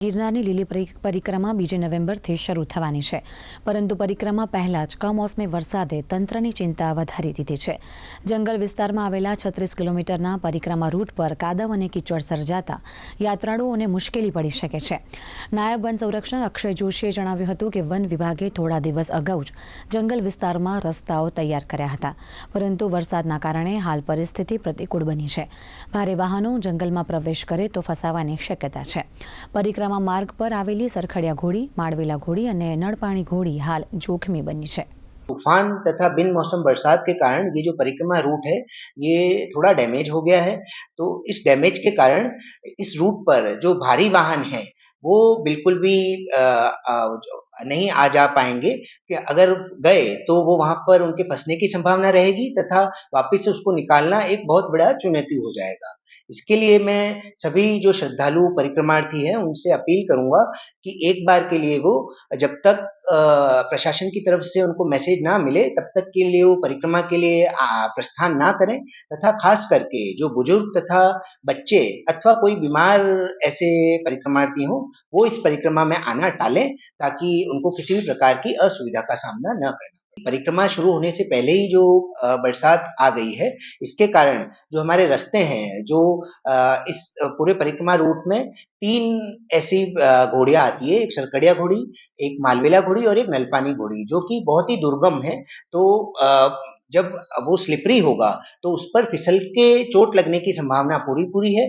ગિરનારની લીલી પરિક્રમા 2 નવેમ્બરથી શરૂ થવાની છે, પરંતુ પરિક્રમા પહેલા જ કમોસમી વરસાદે તંત્રની ચિંતા વધારી દીધી છે. જંગલ વિસ્તારમાં આવેલા 36 કિલોમીટરના પરિક્રમા રૂટ પર કાદવ અને કીચડ સર્જાતા યાત્રાળુઓને મુશ્કેલી પડી શકે છે. નાયબ વન સંરક્ષક અક્ષય જોશીએ જણાવ્યું હતું કે વન વિભાગે થોડા દિવસ અગાઉ જ જંગલ વિસ્તારમાં રસ્તાઓ તૈયાર કર્યા હતા, પરંતુ વરસાદના કારણે હાલ પરિસ્થિતિ પ્રતિકૂળ બની છે. ભારે વાહનો જંગલમાં પ્રવેશ કરે તો ફસાવાની શક્યતા છે. પરિક્રમા मार्ग पर आवेली सरखड़िया घोड़ी, माड़वेला घोड़ी और नड़पाणी घोड़ी हाल जोखमी बनी है. तूफान तथा बिन मौसम बरसात के कारण ये जो परिक्रमा रूट है ये थोड़ा डैमेज हो गया है। तो इस डैमेज के कारण इस रूट पर जो भारी वाहन है वो बिल्कुल भी नहीं आ जा पाएंगे, कि अगर गए तो वो वहां पर उनके फंसने की संभावना रहेगी तथा वापस से उसको निकालना एक बहुत बड़ा चुनौती हो जाएगा। इसके लिए मैं सभी जो श्रद्धालु परिक्रमार्थी हैं उनसे अपील करूंगा कि एक बार के लिए वो जब तक प्रशासन की तरफ से उनको मैसेज ना मिले तब तक के लिए वो परिक्रमा के लिए प्रस्थान ना करें, तथा खास करके जो बुजुर्ग तथा बच्चे अथवा कोई बीमार ऐसे परिक्रमार्थी हों वो इस परिक्रमा में आना टालें, ताकि उनको किसी भी प्रकार की असुविधा का सामना न करना। परिक्रमा शुरू होने से पहले ही जो बरसात आ गई है, इसके कारण जो हमारे रास्ते हैं, जो इस पूरे परिक्रमा रूट में 3 ऐसी घोड़ियां आती है, एक सरकड़िया घोड़ी, एक मालवेला घोड़ी और एक नलपानी घोड़ी, जो कि बहुत ही दुर्गम है। तो जब वो स्लिपरी होगा तो उस पर फिसल के चोट लगने की संभावना पूरी है।